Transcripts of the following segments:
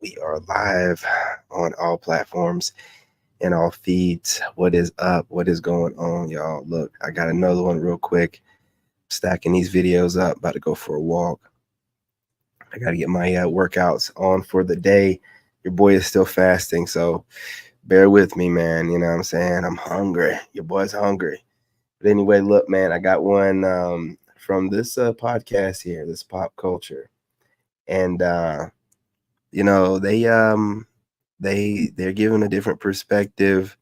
We are live on all platforms and all feeds. What is up? What is going on, y'all? Look, I got another one real quick. Stacking these videos up. About to go for a walk. I got to get my workouts on for the day. Your boy is still fasting, so bear with me, man. You know what I'm saying? I'm hungry. Your boy's hungry. But anyway, look, man, I got one from this podcast here, this pop culture. And they're giving a different perspective.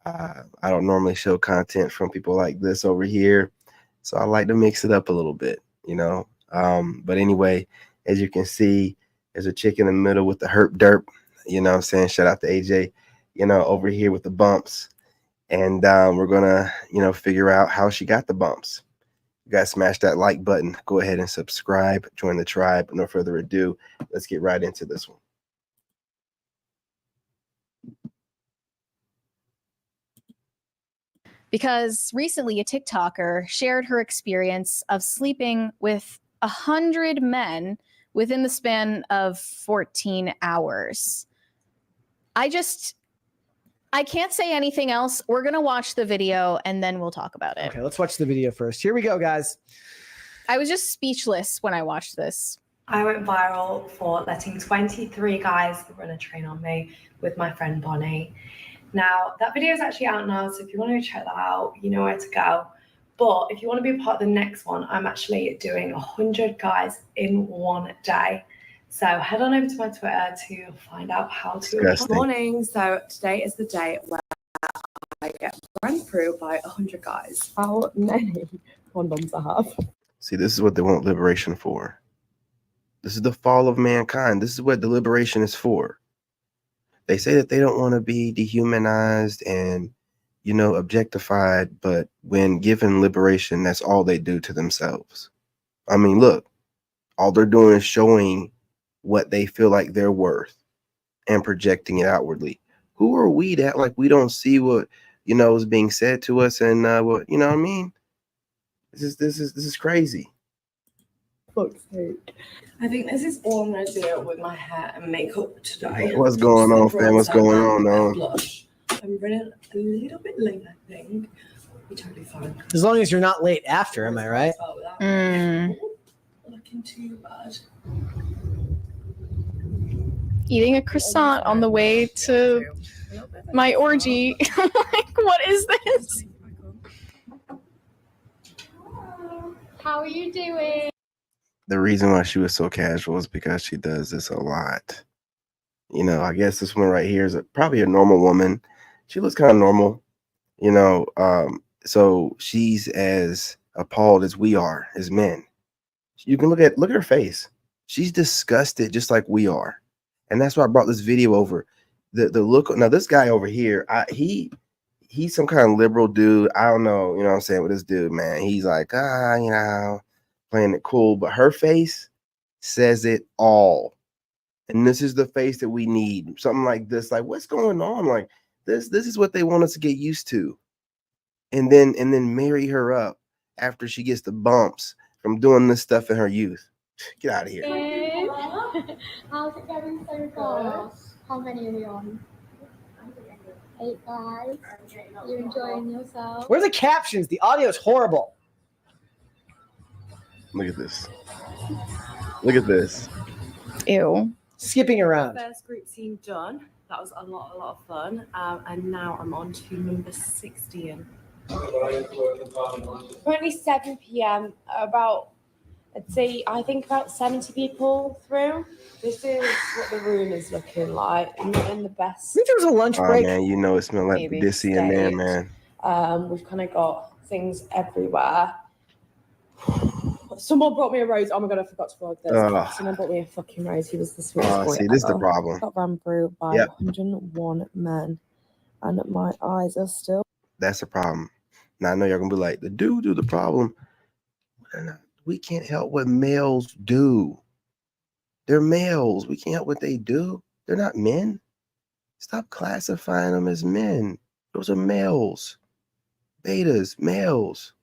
I don't normally show content from people like this over here, so I like to mix it up a little bit, but anyway, as you can see, there's a chick in the middle with the herp derp. You know what I'm saying? Shout out to AJ, over here with the bumps. And we're gonna, figure out how she got the bumps. You guys smash that like button. Go ahead and subscribe. Join the tribe. No further ado, let's get right into this one. Because recently a TikToker shared her experience of sleeping with 100 men within the span of 14 hours. I can't say anything else. We're going to watch the video and then we'll talk about it. Okay, let's watch the video first. Here we go, guys. I was just speechless when I watched this. I went viral for letting 23 guys run a train on me with my friend Bonnie. Now, that video is actually out now, so if you want to check that out, you know where to go. But if you want to be a part of the next one, I'm actually doing 100 guys in one day. So head on over to my Twitter to find out how to. Good morning. So today is the day where I get run through by 100 guys. How many condoms I have? See, this is what they want liberation for. This is the fall of mankind. This is what the liberation is for. They say that they don't want to be dehumanized and, objectified, but when given liberation, that's all they do to themselves. I mean, look, all they're doing is showing what they feel like they're worth and projecting it outwardly. Who are we to act like we don't see what, is being said to us and what, you know what I mean? This is crazy. Fuck's sake. I think this is all I'm going to do with my hair and makeup today. What's going on, fam? What's going on, though? Blush. I'm running a little bit late, I think. Be totally fine. As long as you're not late after, am I right? Looking too bad. Eating a croissant on the way to my orgy. Like, what is this? How are you doing? The reason why she was so casual is because she does this a lot. I guess this one right here is probably a normal woman. She looks kind of normal, so she's as appalled as we are as men. You can look at her face. She's disgusted just like we are. And that's why I brought this video over. The look. Now, this guy over here, he's some kind of liberal dude. I don't know, what I'm saying, with this dude, man. He's like, playing it cool, but her face says it all. And this is the face that we need. Something like this, like, what's going on? Like, this is what they want us to get used to. And then marry her up after she gets the bumps from doing this stuff in her youth. Get out of here. Hey. How's it going so far? How many are we on? 8 guys. You enjoying yourself? Where are the captions? The audio is horrible. Look at this. Look at this. Ew. Skipping around. First group scene done. That was a lot of fun. And now I'm on to number 16. 27 p.m. I think about 70 people through. This is what the room is looking like. Not in the best. I think there was a lunch break. Man, it smelled like Dissy in there, man. We've kind of got things everywhere. Someone brought me a rose. Oh my god, I forgot to vlog this. Someone brought me a fucking rose. He was the sweetest boy see, this is the ever. problem. Got run through by 101 men, and my eyes are still. That's the problem. Now I know y'all gonna be like, the dude do the problem. We can't help what males do. They're males. We can't help what they do. They're not men. Stop classifying them as men. Those are males. Betas, males.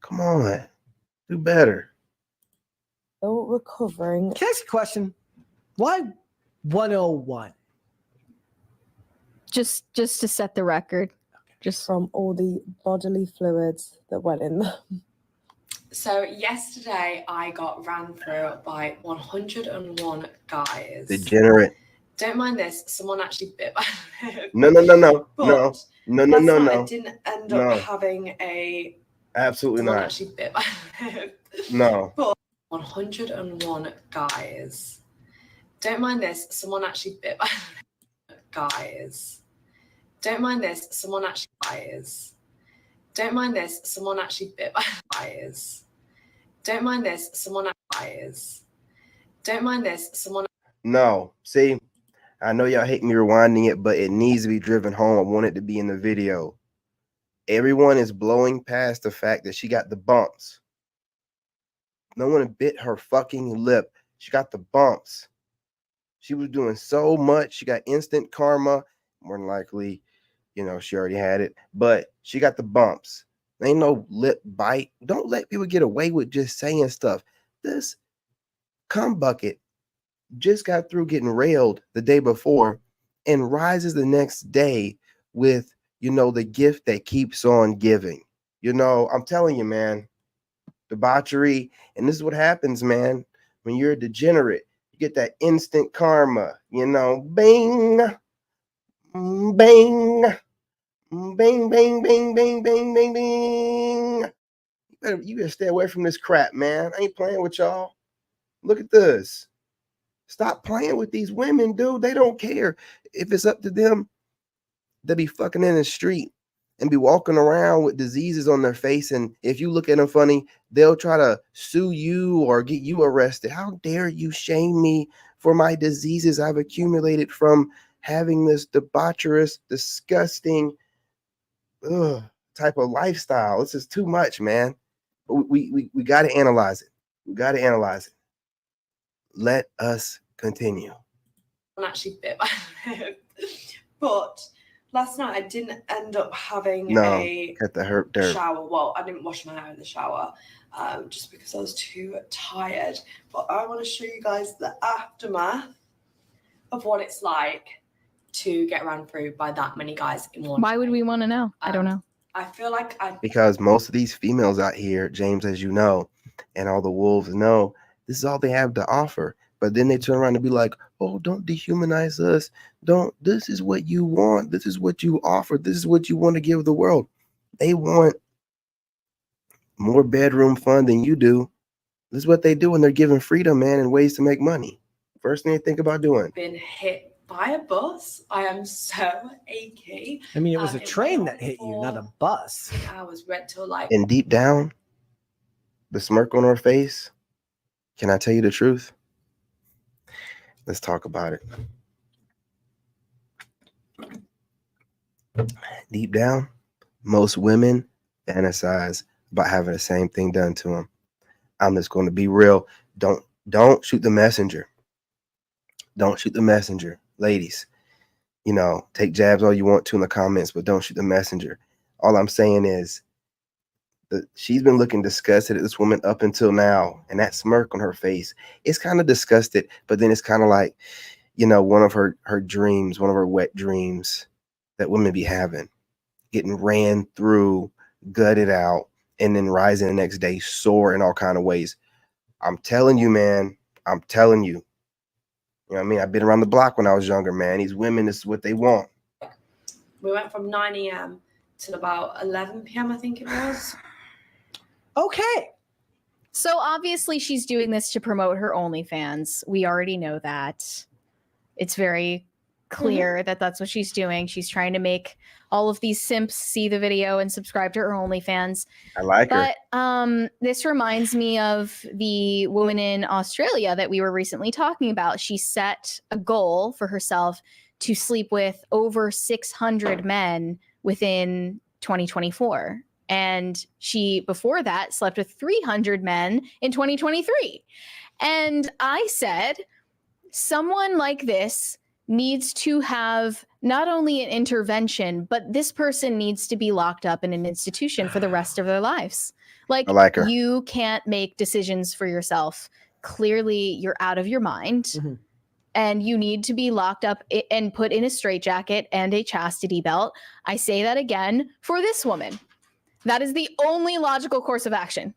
Come on. Do better. Still recovering. Can I ask a question? Why 101. Just to set the record. Just From all the bodily fluids that went in them. So yesterday I got ran through by 101 guys. Degenerate. Don't mind this. Someone actually bit my lip. No, no, no, no, But no, no, no, last no, night I no. didn't end No. up having a. Absolutely Someone not. actually bit my lip. No. 101 guys. Don't mind this. Someone actually bit my lip. Guys. Don't mind this. Someone actually guys. Don't mind this. Someone actually bit my guys. Don't mind this. Someone guys. Don't mind this. Someone. No. See, I know y'all hate me rewinding it, but it needs to be driven home. I want it to be in the video. Everyone is blowing past the fact that she got the bumps. No one bit her fucking lip. She got the bumps. She was doing so much. She got instant karma. More than likely, you know, she already had it, but she got the bumps. Ain't no lip bite. Don't let people get away with just saying stuff. This cum bucket just got through getting railed the day before and rises the next day with, you know, the gift that keeps on giving. You know, I'm telling you, man, debauchery. And this is what happens, man. When you're a degenerate, you get that instant karma, you know, bing, bang, bang, bang, bang, bang, bang, bang, bang. You better stay away from this crap, man. I ain't playing with y'all. Look at this. Stop playing with these women, dude. They don't care. If it's up to them, they'll be fucking in the street and be walking around with diseases on their face. And if you look at them funny, they'll try to sue you or get you arrested. How dare you shame me for my diseases I've accumulated from having this debaucherous, disgusting type of lifestyle. This is too much, man. We got to analyze it. We got to analyze it. Let us continue. Actually bit my lip. But last night I didn't end up having a Got the hurt dirt. shower. Well, I didn't wash my hair in the shower just because I was too tired. But I want to show you guys the aftermath of what it's like to get ran through by that many guys in one. why would we want to know? I don't know. I feel like Because most of these females out here, James, as you know, and all the wolves know, this is all they have to offer. But then they turn around and be like, oh, don't dehumanize us. This is what you want. This is what you offer. This is what you want to give the world. They want more bedroom fun than you do. This is what they do when they're giving freedom, man, and ways to make money. First thing they think about doing. been hit by a bus. I am so achy. I mean, it was a It train went that hit you, for not a bus. I was read till like And deep down, the smirk on her face, can I tell you the truth? Let's talk about it. Deep down, most women fantasize about having the same thing done to them. I'm just going to be real. Don't shoot the messenger. Don't shoot the messenger. Ladies, you know, take jabs all you want to in the comments, but don't shoot the messenger. All I'm saying is that she's been looking disgusted at this woman up until now, and that smirk on her face, it's kind of disgusted, but then it's kind of like, you know, one of her dreams, one of her wet dreams that women be having, getting ran through, gutted out, and then rising the next day sore in all kind of ways. I'm telling you, man, I'm telling you. You know what I mean? I've been around the block when I was younger, man. These women, this is what they want. we went from 9 a.m. till about 11 p.m. I think it was. Okay. So obviously she's doing this to promote her OnlyFans. We already know that. It's very clear that that's what she's doing. She's trying to make all of these simps see the video and subscribe to her OnlyFans. I like her. But this reminds me of the woman in Australia that we were recently talking about. She set a goal for herself to sleep with over 600 men within 2024. And she, before that, slept with 300 men in 2023. And I said, someone like this needs to have not only an intervention, but this person needs to be locked up in an institution for the rest of their lives. Like, I like her. You can't make decisions for yourself. Clearly, you're out of your mind. Mhm. and you need to be locked up and put in a straitjacket and a chastity belt. I say that again for this woman. That is the only logical course of action.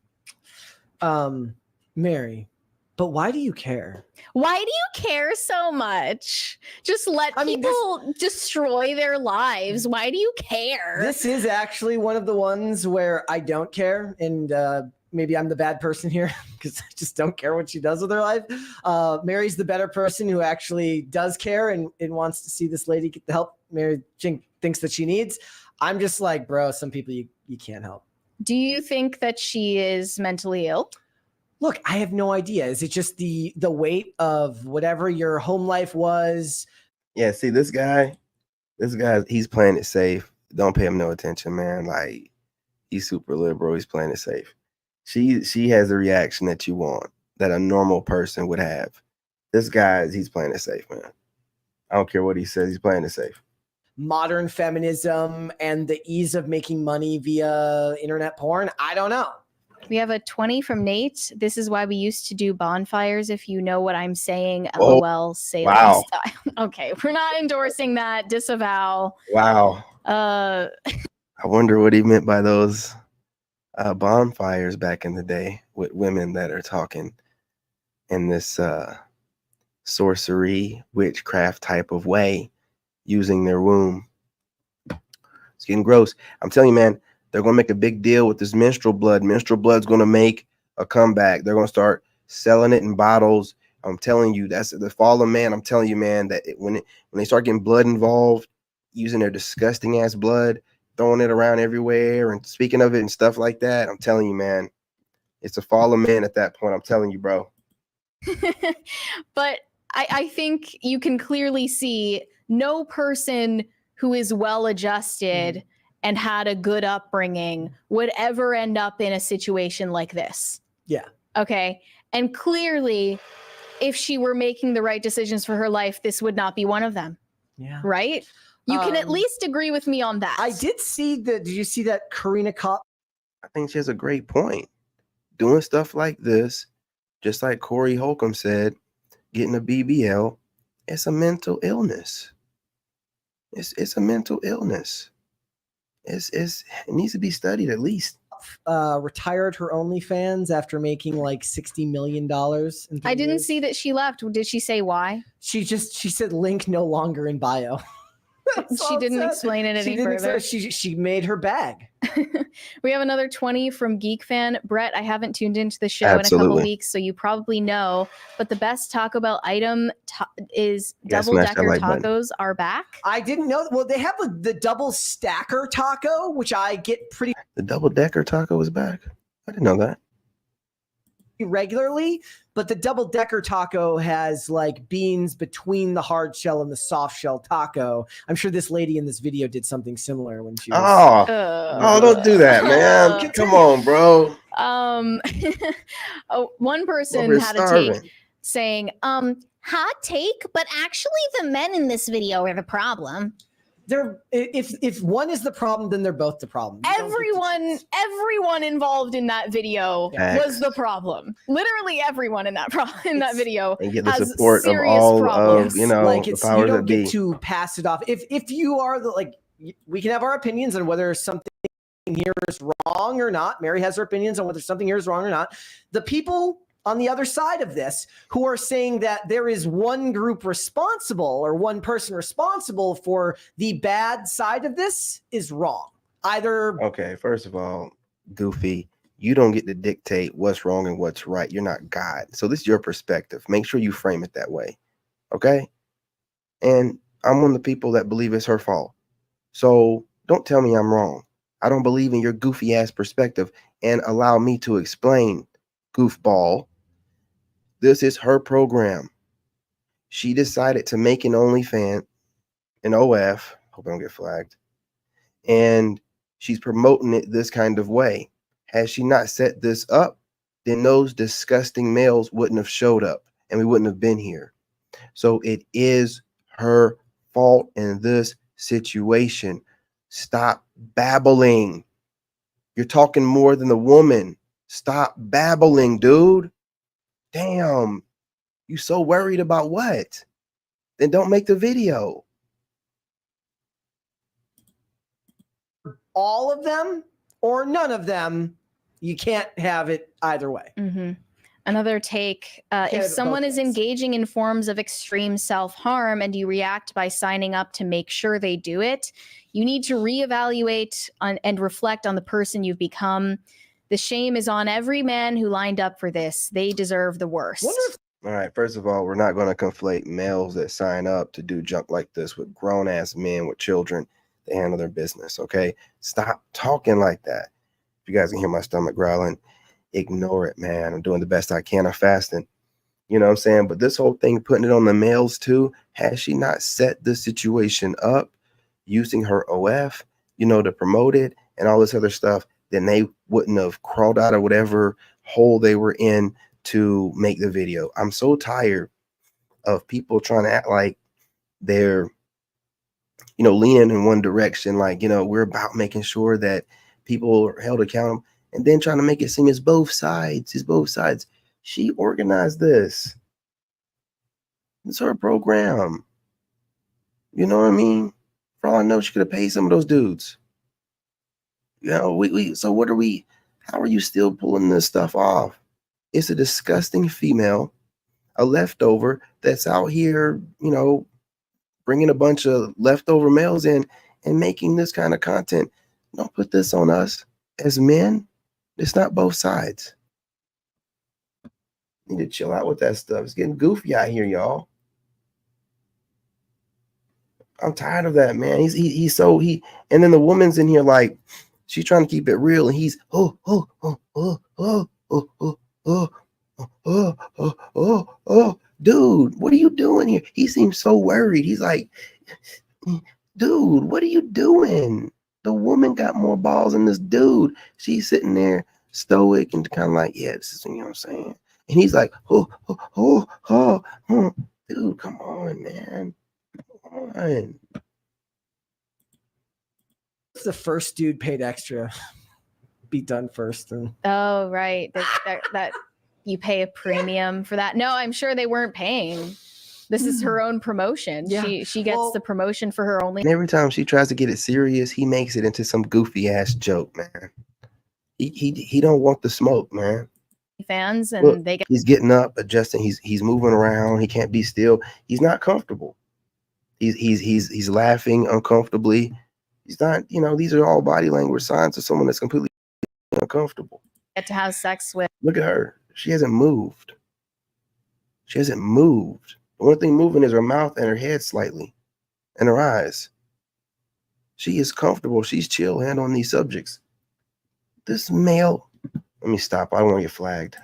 Mary, but why do you care? Why do you care so much? Just let I mean, people destroy their lives. Why do you care? This is actually one of the ones where I don't care, and maybe I'm the bad person here because I just don't care what she does with her life. Mary's the better person who actually does care and wants to see this lady get the help Mary thinks that she needs. I'm just like, bro, some people you can't help. Do you think that she is mentally ill? Look, I have no idea. Is it just the weight of whatever your home life was? Yeah, see this guy, he's playing it safe. Don't pay him no attention, man. Like, he's super liberal. He's playing it safe. She has the reaction that you want, that a normal person would have. This guy, he's playing it safe, man. I don't care what he says. He's playing it safe. Modern feminism and the ease of making money via internet porn. I don't know. We have a 20 from Nate. This is why we used to do bonfires. If you know what I'm saying, Oh, LOL, say wow. lifestyle. Okay, we're not endorsing that. Disavow. Wow. Uh, I wonder what he meant by those bonfires back in the day with women that are talking in this sorcery, witchcraft type of way, using their womb. It's getting gross. I'm telling you, man, they're going to make a big deal with this menstrual blood. Menstrual blood's going to make a comeback. They're going to start selling it in bottles. I'm telling you, that's the fall of man. I'm telling you, man, that when they start getting blood involved, using their disgusting ass blood, throwing it around everywhere and speaking of it and stuff like that, I'm telling you, man, it's a fall of man at that point. I'm telling you, bro. but I think you can clearly see no person who is well adjusted and had a good upbringing would ever end up in a situation like this. Yeah. Okay. And clearly, if she were making the right decisions for her life, this would not be one of them. Yeah. Right? You can at least agree with me on that. I did see did you see that Karina Kopp? I think she has a great point. Doing stuff like this, just like Corey Holcomb said, getting a BBL, it's a mental illness. It's a mental illness. It needs to be studied at least. Retired her OnlyFans after making like $60 million. I didn't see that she left. Did she say why? She said link no longer in bio. She didn't explain it any further. She made her bag. We have another 20 from Geek Fan. Brett, I haven't tuned into the show in a Absolutely. couple weeks, so you probably know. But the best Taco Bell item is Yeah, double smash that decker like button. tacos are back. I didn't know. Well, they have the double stacker taco, which I get pretty The double decker taco is back. I didn't know that. regularly, but the double decker taco has like beans between the hard shell and the soft shell taco. I'm sure this lady in this video did something similar when she was. Oh, don't do that, man. Come on, bro. One person Over here had a starving. take saying, hot take, but actually the men in this video are the problem. They're if one is the problem, then they're both the problem. You don't get to- Everyone involved in that video Facts. was the problem. Literally everyone in that that video And get the has support of serious all problems. of, you know, like the it's you powers don't that get be. to pass it off. If you are we can have our opinions on whether something here is wrong or not. Mary has her opinions on whether something here is wrong or not. The people on the other side of this who are saying that there is one group responsible or one person responsible for the bad side of this is wrong. Either Okay, first of all, Goofy, you don't get to dictate what's wrong and what's right. You're not God. So this is your perspective. Make sure you frame it that way. Okay? And I'm one of the people that believe it's her fault. So don't tell me I'm wrong. I don't believe in your goofy ass perspective, and allow me to explain, goofball. This is her program. She decided to make an OnlyFans, an OF, hope I don't get flagged, and she's promoting it this kind of way. Had she not set this up, then those disgusting males wouldn't have showed up and we wouldn't have been here. So it is her fault in this situation. Stop babbling. You're talking more than the woman. Stop babbling, dude. Damn. You so worried about what? then don't make the video. All of them or none of them, you can't have it either way. Mm-hmm. Another take, Can't if have it someone both is ways. engaging in forms of extreme self-harm and you react by signing up to make sure they do it, you need to reevaluate and reflect on the person you've become. The shame is on every man who lined up for this. They deserve the worst. Wonder if All right, first of all, we're not going to conflate males that sign up to do junk like this with grown-ass men with children that handle their business, okay? Stop talking like that. If you guys can hear my stomach growling, ignore it, man. I'm doing the best I can. I'm fasting. You know what I'm saying? But this whole thing, putting it on the males too, has she not set the situation up using her OF, you know, to promote it and all this other stuff, then they wouldn't have crawled out of whatever hole they were in to make the video. I'm so tired of people trying to act like they're, you know, leaning in one direction. Like, you know, we're about making sure that people are held accountable, and then trying to make it seem it's both sides. It's both sides. She organized this. It's her program. You know what I mean? For all I know, she could have paid some of those dudes. You know, so what are we, how are you still pulling this stuff off? It's a disgusting female, a leftover that's out here, you know, bringing a bunch of leftover males in and making this kind of content. Don't put this on us as men. It's not both sides. Need to chill out with that stuff. It's getting goofy out here, y'all. I'm tired of that, man. He's so and then the woman's in here like she's trying to keep it real, and he's dude, what are you doing here? He seems so worried. He's like, dude, what are you doing? The woman got more balls than this dude. She's sitting there stoic and kind of like, yeah, this is, you know what I'm saying? And he's like, dude, come on, man. Come on. the first dude paid extra be done first. And Oh, right. That you pay a premium for that. No, I'm sure they weren't paying. This is her own promotion. Yeah. She gets the promotion for her only And every time she tries to get it serious, he makes it into some goofy ass joke, man. He don't want the smoke, man. fans, and Look, they get he's getting up, adjusting. He's moving around. He can't be still. He's not comfortable. He's laughing uncomfortably. He's not. You know, these are all body language signs of someone that's completely uncomfortable. to have sex with. Look at her. She hasn't moved. She hasn't moved. The only thing moving is her mouth and her head slightly, and her eyes. She is comfortable. She's chill handling these subjects. This male. Let me stop. I don't want to get flagged.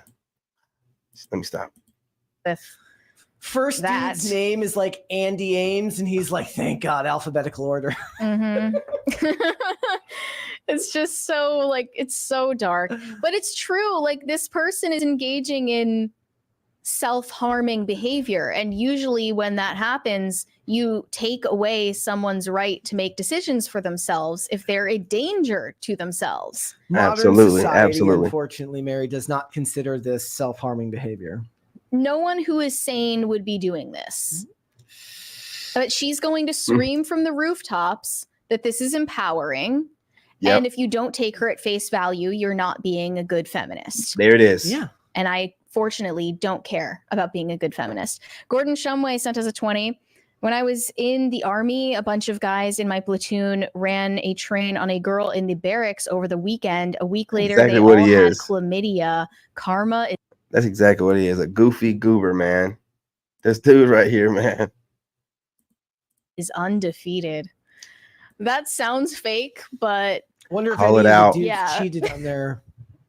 Let me stop. With first That. dude's name is like Andy Ames, and he's like, thank God, alphabetical order. Mhm. It's just so like it's so dark, but it's true. Like this person is engaging in self-harming behavior, and usually when that happens, you take away someone's right to make decisions for themselves if they're a danger to themselves. Modern Absolutely, society, absolutely. unfortunately, Mary, does not consider this self-harming behavior. No one who is sane would be doing this. But she's going to scream from the rooftops that this is empowering. Yep. And if you don't take her at face value, you're not being a good feminist. There it is. Yeah. And I fortunately don't care about being a good feminist. Gordon Shumway sent us a 20. When I was in the army, a bunch of guys in my platoon ran a train on a girl in the barracks over the weekend. A week later, Exactly they what all he had is. chlamydia. Karma That's exactly what he is. A goofy goober, man. This dude right here, man. is undefeated. That sounds fake, but Wonder if Call any it of out. the dudes Yeah. cheated on their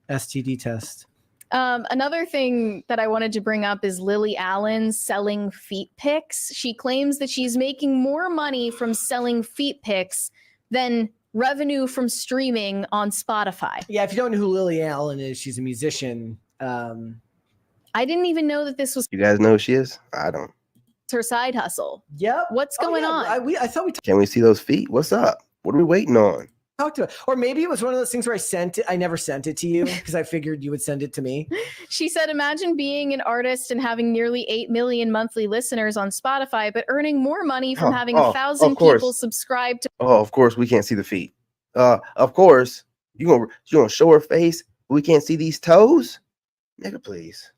STD test. another thing that I wanted to bring up is Lily Allen selling feet pics. She claims that she's making more money from selling feet pics than revenue from streaming on Spotify. Yeah, if you don't know who Lily Allen is, she's a musician. I didn't even know that this was You guys know who she is? I don't. her side hustle. Yep. What's Oh, going yeah, on? I thought we Can we see those feet? What's up? What are we waiting on? talked about. Or maybe it was one of those things where I never sent it to you because I figured you would send it to me. She said, imagine being an artist and having nearly 8 million monthly listeners on Spotify, but earning more money from having 1,000 of course. people subscribe to Oh, of course we can't see the feet. Of course you gonna show her face, but we can't see these toes. Nigga, please.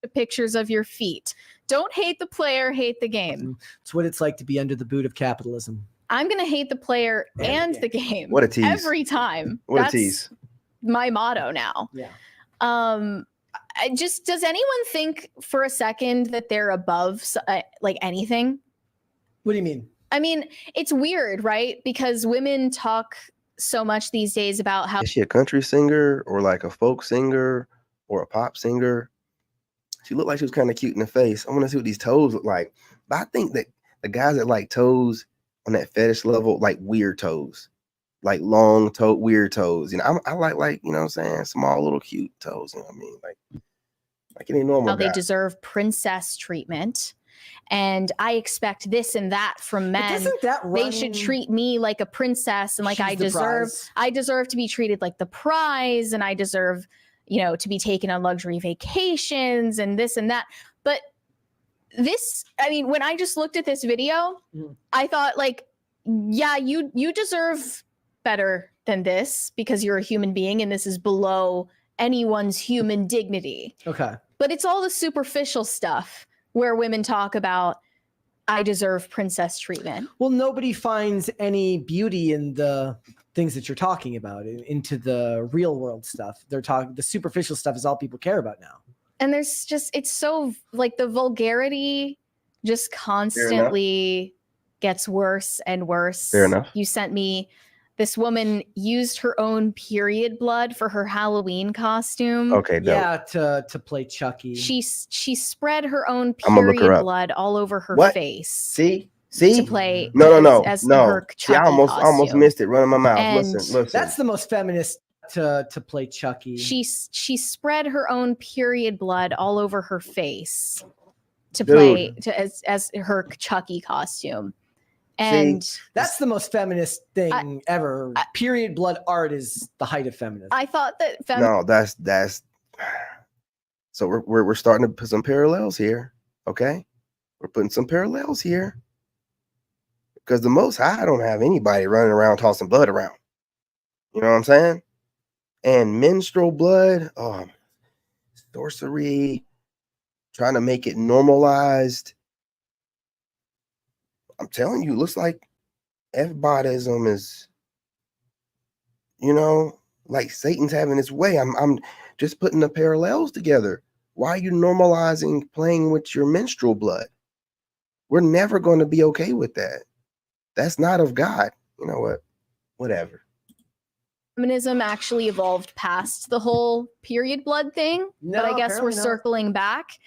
pictures of your feet. Don't hate the player, hate the game. It's what it's like to be under the boot of capitalism. I'm going to hate the player and the game. What a tease. Every time. What That's a tease. my motto now. Yeah. Does anyone think for a second that they're above like anything? What do you mean? I mean, it's weird, right? Because women talk so much these days about how Is she a country singer or like a folk singer or a pop singer? She looked like she was kind of cute in the face. I want to see what these toes look like. But I think that the guys that like toes on that fetish level, like weird toes, like long toe, weird toes. You know, I like, you know what I'm saying? Small little cute toes. You know what I mean? Like any normal how they guy. deserve princess treatment. And I expect this and that from But men. doesn't that They should treat me like a princess and like I deserve to be treated like the prize, and I deserve, you know, to be taken on luxury vacations and this and that. But this, I mean, when I just looked at this video, I thought like, yeah, you deserve better than this because you're a human being and this is below anyone's human dignity. Okay. But it's all the superficial stuff where women talk about, I deserve princess treatment. Well, nobody finds any beauty in the things that you're talking about, into the real world stuff. They're talking, the superficial stuff is all people care about now. And there's just, it's so like the vulgarity just constantly gets worse and worse. Fair enough. You sent me, this woman used her own period blood for her Halloween costume. Okay, dope. Yeah, to play Chucky. She spread her own I'ma look her period up. blood all over her What? face. See? To play No. as No. her See, I Chucky almost costume. missed it running my mouth. And Listen. That's the most feminist to play Chucky. She spread her own period blood all over her face to play as her Chucky costume. And That's the most feminist thing ever. Period blood art is the height of feminism. I thought that No, that's so we're starting to put some parallels here. Okay, we're putting some parallels here because the Most High don't have anybody running around tossing blood around. You know what I'm saying? And menstrual blood, sorcery, trying to make it normalized. I'm telling you, it looks like F-bodism is, you know, like Satan's having its way. I'm just putting the parallels together. Why are you normalizing playing with your menstrual blood? We're never going to be okay with that. That's not of God. You know what? Whatever. feminism actually evolved past the whole period blood thing, but I guess we're circling back.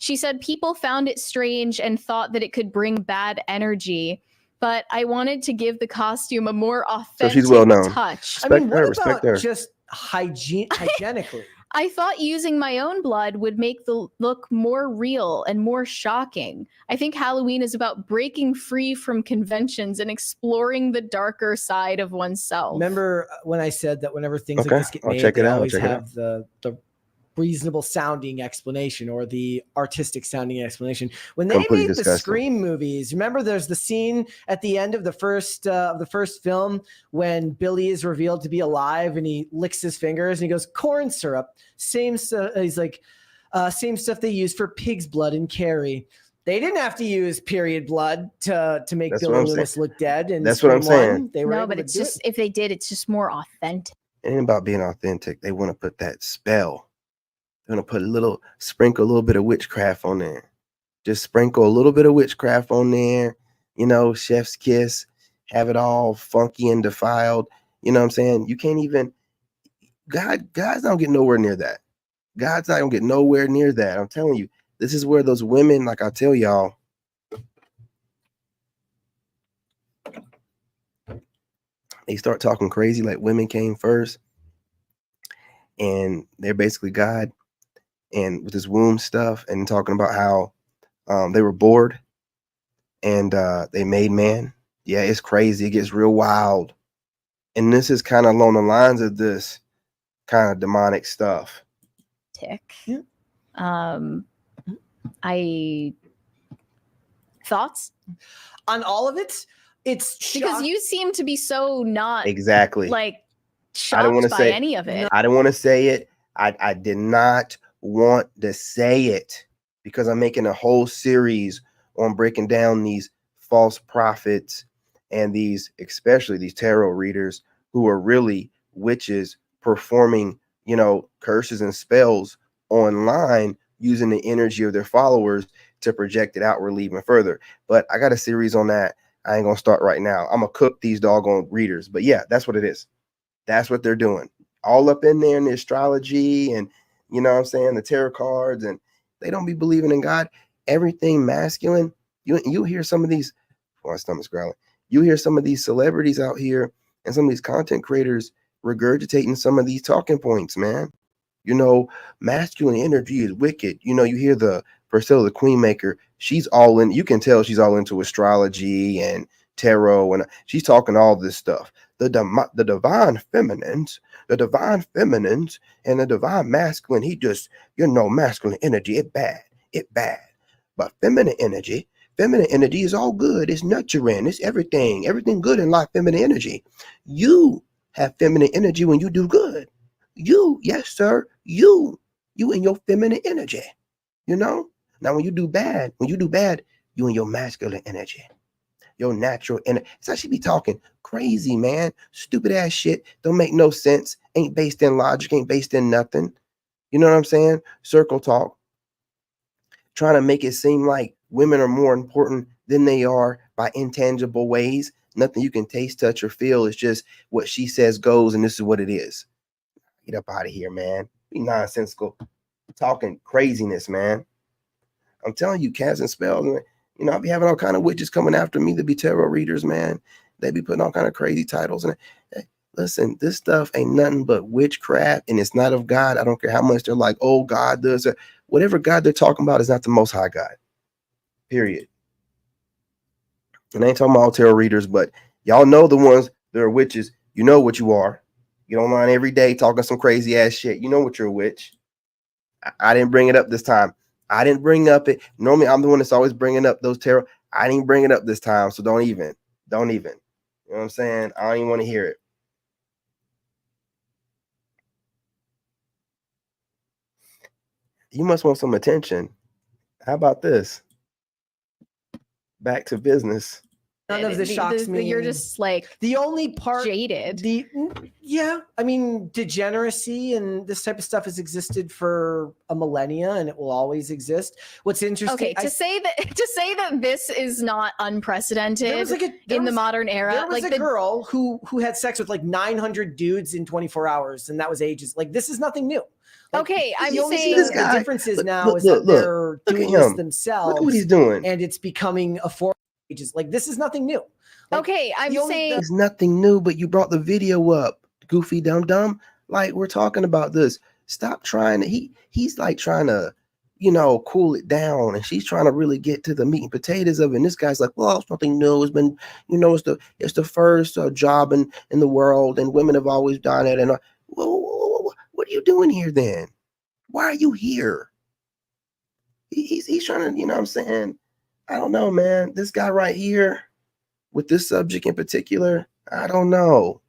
She said people found it strange and thought that it could bring bad energy, but I wanted to give the costume a more authentic she's well known. touch. I mean, what Respect about her. just hygienically? I thought using my own blood would make the look more real and more shocking. I think Halloween is about breaking free from conventions and exploring the darker side of oneself. Remember when I said that whenever things Okay, like this get I'll made, check it they out, I'll always check it have the reasonable sounding explanation or the artistic sounding explanation. When they Completely made the disgusting. Scream movies, remember there's the scene at the end of the first film when Billy is revealed to be alive and he licks his fingers and he goes, corn syrup. He's like, same stuff they use for pig's blood in Carrie. They didn't have to use period blood to make That's Billy what I'm Loomis look dead. And That's what I'm saying. They were No, able but to it's do just, it. if they did, it's just more authentic. It ain't about being authentic. They want to put that spell. They're going to sprinkle a little bit of witchcraft on there. Just sprinkle a little bit of witchcraft on there. You know, chef's kiss, have it all funky and defiled. You know what I'm saying? You can't even, God's not getting nowhere near that. God's not going to get nowhere near that. I'm telling you, this is where those women, like I tell y'all, they start talking crazy like women came first. And they're basically God. And with this womb stuff and talking about how they were bored and they made man. Yeah, it's crazy. It gets real wild. And this is kind of along the lines of this kind of demonic stuff. Tick. Yeah. I thoughts On all of it, it's because shock- you seem to be so not Exactly. like I don't shocked wanna by say- any of it. I didn't want to say it. I did not want to say it because I'm making a whole series on breaking down these false prophets and these, especially these tarot readers who are really witches performing, curses and spells online using the energy of their followers to project it outwardly even further. But I got a series on that. I ain't gonna start right now. I'm gonna cook these doggone readers. But yeah, that's what it is. That's what they're doing. All up in there in the astrology and you know what I'm saying, the tarot cards, and they don't be believing in God. Everything masculine. You hear some of these, my stomach's growling. You hear some of these celebrities out here and some of these content creators regurgitating some of these talking points, man. Masculine energy is wicked. You hear the Priscilla, the Queen Maker. She's all in. You can tell she's all into astrology and tarot, and she's talking all this stuff. The divine feminines, and the divine masculine. He just, masculine energy. It bad. But feminine energy is all good. It's nurturing. It's everything good in life. Feminine energy. You have feminine energy when you do good. Yes, sir. You in your feminine energy. Now when you do bad, you in your masculine energy. Your natural energy. It's actually be talking crazy, man. Stupid ass shit. Don't make no sense. Ain't based in logic. Ain't based in nothing. You know what I'm saying? Circle talk. Trying to make it seem like women are more important than they are by intangible ways. Nothing you can taste, touch, or feel. It's just what she says goes, and this is what it is. Get up out of here, man. Be nonsensical. Talking craziness, man. I'm telling you, casting spells. I'll be having all kind of witches coming after me to be tarot readers, man. They be putting all kind of crazy titles. And listen, this stuff ain't nothing but witchcraft, and it's not of God. I don't care how much they're like, oh, God does it. Whatever God they're talking about is not the Most High God. Period. And I ain't talking about all tarot readers, but y'all know the ones that are witches. You know what you are. Get online every day talking some crazy ass shit. You know what you're a witch. I didn't bring it up this time. I didn't bring up it. Normally, I'm the one that's always bringing up those tarot. I didn't bring it up this time, so don't even. You know what I'm saying? I don't even want to hear it. You must want some attention. How about this? Back to business. None of this shocks me. You're just like the only part jaded. Degeneracy and this type of stuff has existed for a millennia, and it will always exist. What's interesting? Okay, to say that this is not unprecedented in the modern era. There was like a girl who had sex with like 900 dudes in 24 hours, and that was ages. Like, this is nothing new. Like, okay, I'm the only saying thing the difference is now is that they're doing this themselves. Look what he's doing, and it's becoming a form. Like, this is nothing new. Like, okay, I'm saying it's nothing new, but you brought the video up, goofy dumb. Like, we're talking about this. Stop trying to. He's like trying to, cool it down, and she's trying to really get to the meat and potatoes of it. And this guy's like, well, it's nothing new. It's been, it's the first job in the world, and women have always done it. And what are you doing here then? Why are you here? He's trying to, what I'm saying? I don't know, man. This guy right here with this subject in particular, I don't know.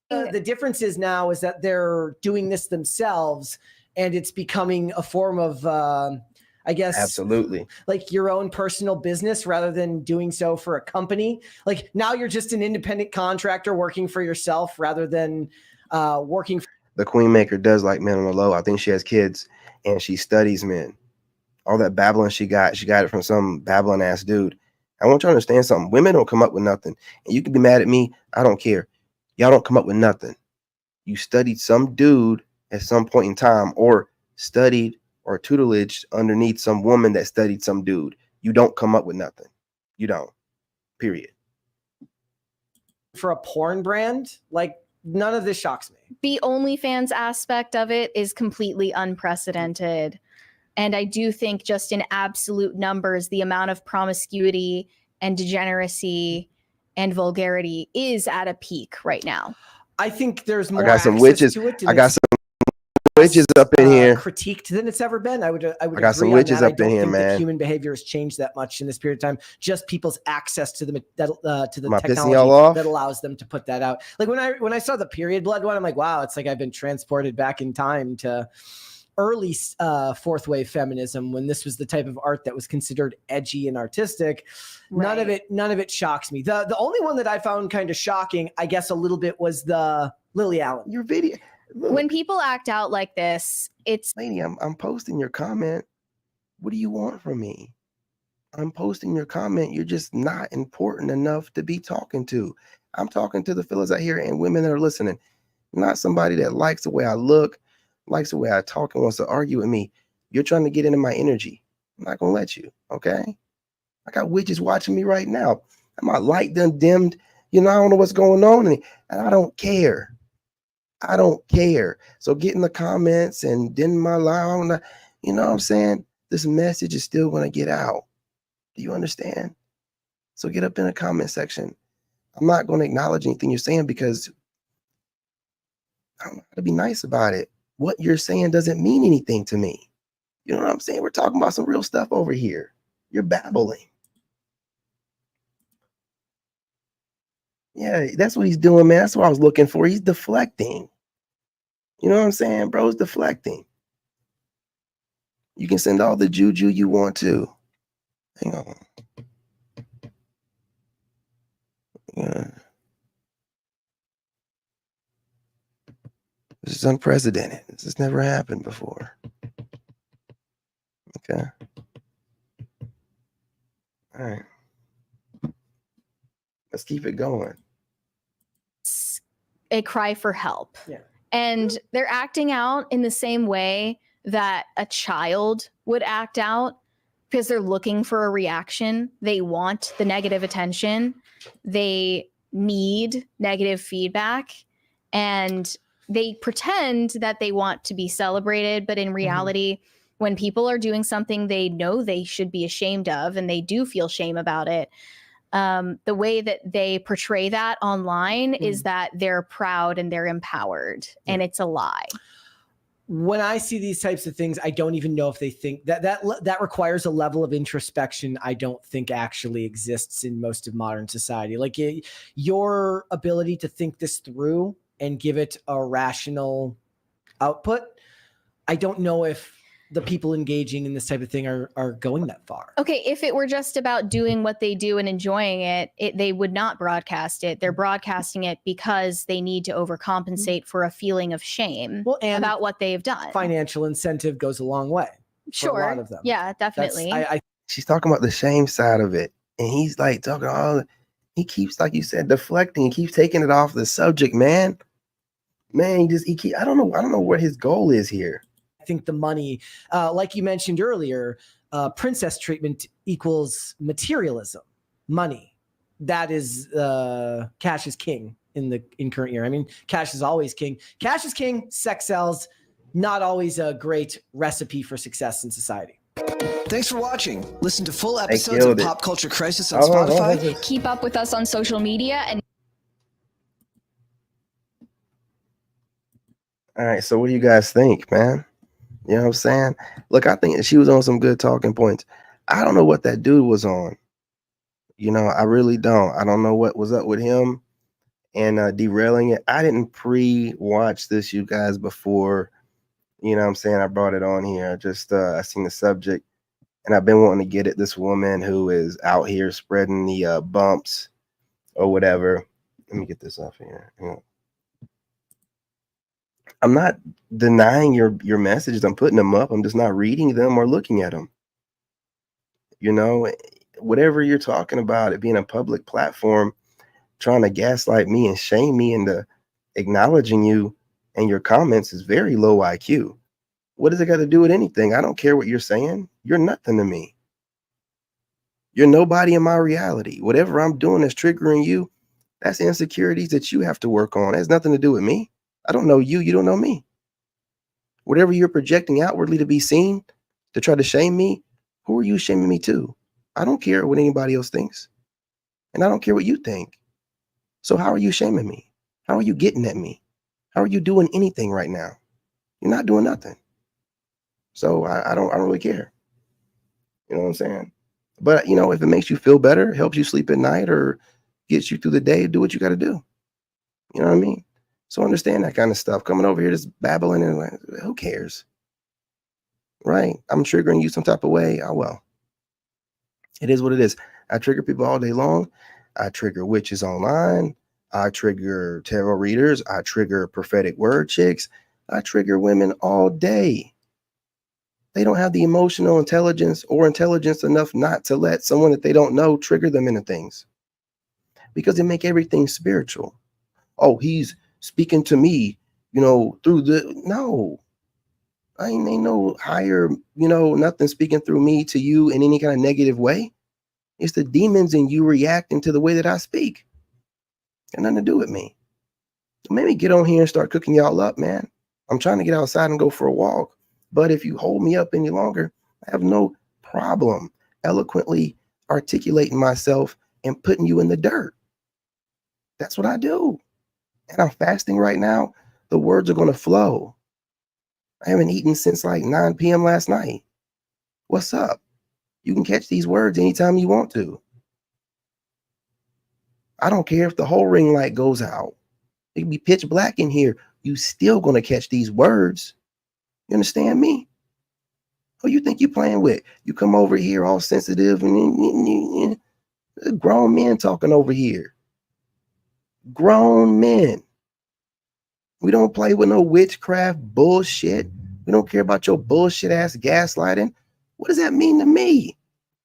The difference is now is that they're doing this themselves, and it's becoming a form of, I guess, absolutely, like your own personal business rather than doing so for a company. Like, now you're just an independent contractor working for yourself rather than working. The Queen Maker does like men on the low. I think she has kids and she studies men. All that babbling she got it from some babbling ass dude. I want you to understand something. Women don't come up with nothing. And you can be mad at me. I don't care. Y'all don't come up with nothing. You studied some dude at some point in time, or studied or tutelage underneath some woman that studied some dude. You don't come up with nothing. You don't. Period. For a porn brand, like, none of this shocks me. The OnlyFans aspect of it is completely unprecedented. And I do think just in absolute numbers, the amount of promiscuity and degeneracy and vulgarity is at a peak right now. I think there's more got some access witches. to it. and I got it's some witches up in here. critiqued than it's ever been. I would I got agree some on witches that. up in I don't here, think that man. human behavior has changed that much in this period of time. Just people's access to the Am I pissing technology y'all off? that allows them to put that out. Like when I saw the period blood one, I'm like, wow, it's like I've been transported back in time to early fourth wave feminism, when this was the type of art that was considered edgy and artistic. None of it shocks me. The only one that I found kind of shocking, I guess a little bit, was the Lily Allen. Your video. Look, When people act out like this, it's lady, I'm posting your comment. What do you want from me? I'm posting your comment. You're just not important enough to be talking to. I'm talking to the fellas out here and women that are listening, not somebody that likes the way I look, likes the way I talk, and wants to argue with me. You're trying to get into my energy. I'm not gonna let you. Okay. I got witches watching me right now. My light done dimmed. You know, I don't know what's going on, and I don't care. I don't care. So get in the comments and dim my light. You know what I'm saying? This message is still going to get out. Do you understand? So get up in the comment section. I'm not going to acknowledge anything you're saying because I don't know how to be nice about it. What you're saying doesn't mean anything to me. You know what I'm saying? We're talking about some real stuff over here. You're babbling. Yeah, that's what he's doing, man. That's what I was looking for. He's deflecting. You know what I'm saying? Bro's deflecting. You can send all the juju you want to. Hang on. Yeah. This is unprecedented. This has never happened before. Okay. All right. Let's keep it going. a cry for help. Yeah. And they're acting out in the same way that a child would act out because they're looking for a reaction. They want the negative attention. They need negative feedback. And they pretend that they want to be celebrated. But in reality, when people are doing something they know they should be ashamed of, and they do feel shame about it, the way that they portray that online is that they're proud and they're empowered, and it's a lie. When I see these types of things, I don't even know if they think that requires a level of introspection I don't think actually exists in most of modern society. Like your ability to think this through and give it a rational output, I don't know if the people engaging in this type of thing are going that far. Okay, if it were just about doing what they do and enjoying it, they would not broadcast it. They're broadcasting it because they need to overcompensate for a feeling of shame and about what they've done. Financial incentive goes a long way. Sure. For a lot of them. Yeah, definitely. She's talking about the shame side of it. And he's like talking he keeps, like you said, deflecting. He keeps taking it off the subject, man. Man, I don't know what his goal is here. I think the money, like you mentioned earlier, princess treatment equals materialism, money. That is cash is king in current year. I mean, cash is always king. Cash is king. Sex sells. Not always a great recipe for success in society. Thanks for watching. Listen to full episodes of Pop Culture Crisis on Spotify. Keep up with us on social media and. All right, so what do you guys think, man? You know what I'm saying? Look, I think she was on some good talking points. I don't know what that dude was on. You know, I really don't. I don't know what was up with him and derailing it. I didn't pre-watch this, you guys, before, you know what I'm saying, I brought it on here. I seen the subject, and I've been wanting to get at this woman who is out here spreading the bumps or whatever. Let me get this off here. Hang on. I'm not denying your messages. I'm putting them up. I'm just not reading them or looking at them. You know, whatever you're talking about, it being a public platform, trying to gaslight me and shame me into acknowledging you and your comments is very low IQ. What does it got to do with anything? I don't care what you're saying. You're nothing to me. You're nobody in my reality. Whatever I'm doing that's triggering you, that's insecurities that you have to work on. It has nothing to do with me. I don't know you. You don't know me. Whatever you're projecting outwardly to be seen, to try to shame me, who are you shaming me to? I don't care what anybody else thinks. And I don't care what you think. So how are you shaming me? How are you getting at me? How are you doing anything right now? You're not doing nothing. So I don't really care. You know what I'm saying? But you know, if it makes you feel better, helps you sleep at night, or gets you through the day, do what you got to do. You know what I mean? So understand that kind of stuff. Coming over here just babbling and like, who cares? Right? I'm triggering you some type of way. Oh well. It is what it is. I trigger people all day long. I trigger witches online. I trigger tarot readers. I trigger prophetic word chicks. I trigger women all day. They don't have the emotional intelligence or intelligence enough not to let someone that they don't know trigger them into things, because they make everything spiritual. Oh, he's speaking to me, you know, through the, no, I ain't no higher, you know, nothing speaking through me to you in any kind of negative way. It's the demons in you reacting to the way that I speak. Got nothing to do with me. So maybe get on here and start cooking y'all up, man. I'm trying to get outside and go for a walk. But if you hold me up any longer, I have no problem eloquently articulating myself and putting you in the dirt. That's what I do. And I'm fasting right now. The words are going to flow. I haven't eaten since like 9 p.m. last night. What's up? You can catch these words anytime you want to. I don't care if the whole ring light goes out. It can be pitch black in here. You still going to catch these words. You understand me? Who you think you playing with? You come over here all sensitive and grown men talking over here. Grown men. We don't play with no witchcraft bullshit. We don't care about your bullshit ass gaslighting. What does that mean to me?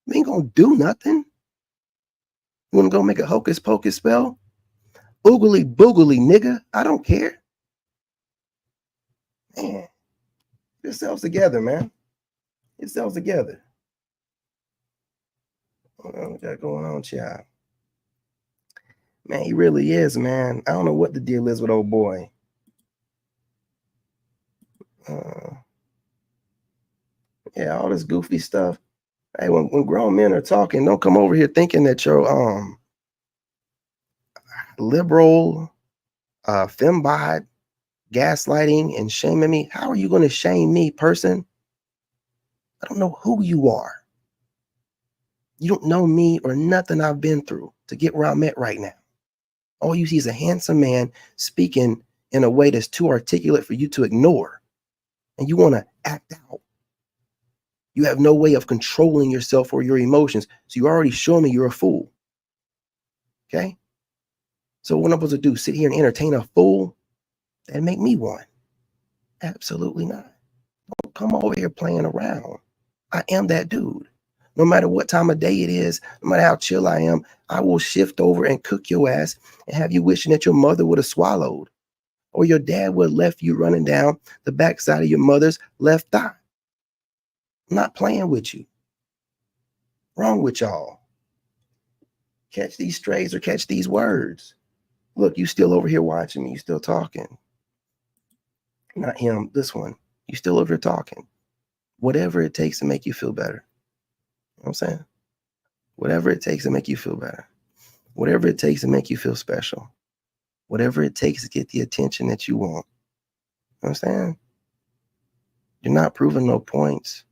We ain't gonna do nothing. You wanna go make a hocus pocus spell? Oogly boogly, nigga. I don't care. Man, get yourselves together, man. Get yourselves together. What we got going on, child? Man, he really is, man. I don't know what the deal is with old boy. Yeah, all this goofy stuff. Hey, when grown men are talking, don't come over here thinking that you're liberal, fembot, gaslighting and shaming me. How are you going to shame me, person? I don't know who you are. You don't know me or nothing I've been through to get where I'm at right now. All you see is a handsome man speaking in a way that's too articulate for you to ignore. And you want to act out. You have no way of controlling yourself or your emotions. So you already show me you're a fool. Okay? So what I'm supposed to do? Sit here and entertain a fool? That'd make me one. Absolutely not. Don't come over here playing around. I am that dude. No matter what time of day it is, no matter how chill I am, I will shift over and cook your ass and have you wishing that your mother would have swallowed, or your dad would have left you running down the backside of your mother's left thigh. I'm not playing with you. Wrong with y'all. Catch these strays or catch these words. Look, you still over here watching me. You still talking. Not him, this one. You still over here talking. Whatever it takes to make you feel better. You know what I'm saying? Whatever it takes to make you feel better. Whatever it takes to make you feel special. Whatever it takes to get the attention that you want. You know what I'm saying? You're not proving no points.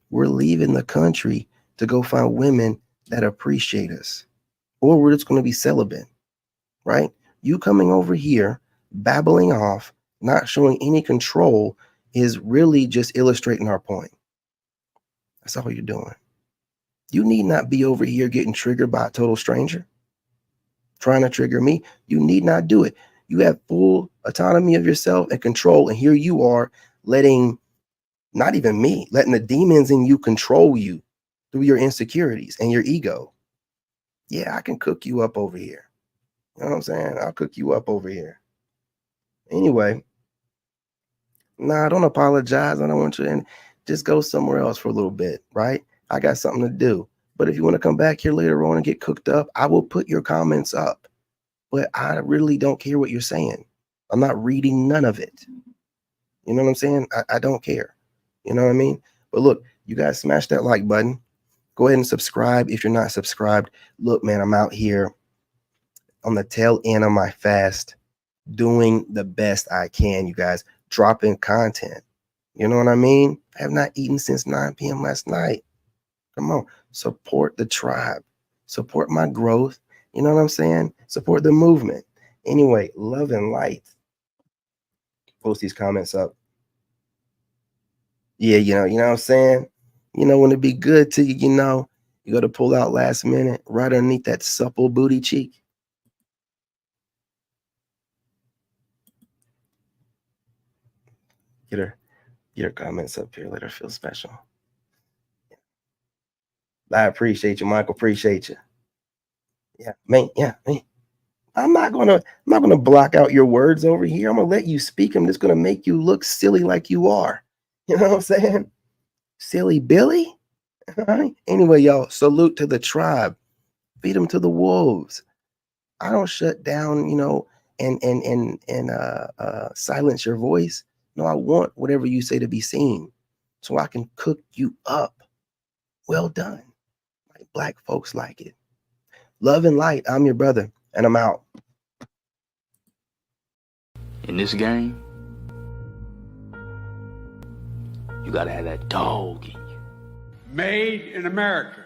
We're leaving the country to go find women that appreciate us. Or we're just going to be celibate, right? You coming over here, babbling off, not showing any control is really just illustrating our point. That's all you're doing. You need not be over here getting triggered by a total stranger trying to trigger me. You need not do it. You have full autonomy of yourself and control. And here you are letting, not even me, letting the demons in you control you through your insecurities and your ego. Yeah, I can cook you up over here. You know what I'm saying? I'll cook you up over here. Anyway, nah, don't apologize. I don't want you, and just go somewhere else for a little bit, right? I got something to do. But if you want to come back here later on and get cooked up, I will put your comments up. But I really don't care what you're saying. I'm not reading none of it. You know what I'm saying? I don't care. You know what I mean? But look, you guys smash that like button. Go ahead and subscribe if you're not subscribed. Look, man, I'm out here on the tail end of my fast, doing the best I can, you guys, dropping content. You know what I mean? I have not eaten since 9 p.m. last night. Come on, support the tribe, support my growth. You know what I'm saying? Support the movement. Anyway, love and light. Post these comments up. Yeah, you know what I'm saying? You know, when it be good to you, you know, you got to pull out last minute right underneath that supple booty cheek. Get her comments up here. Let her feel special. I appreciate you, Michael. Appreciate you. Yeah, man. Yeah, man. I'm not gonna block out your words over here. I'm gonna let you speak. I'm just gonna make you look silly like you are. You know what I'm saying? Silly Billy. All right. Anyway, y'all, salute to the tribe. Feed them to the wolves. I don't shut down, you know, and silence your voice. No, I want whatever you say to be seen, so I can cook you up. Well done. Like black folks like it. Love and light. I'm your brother, and I'm out. In this game, you gotta have that dog in you. Made in America.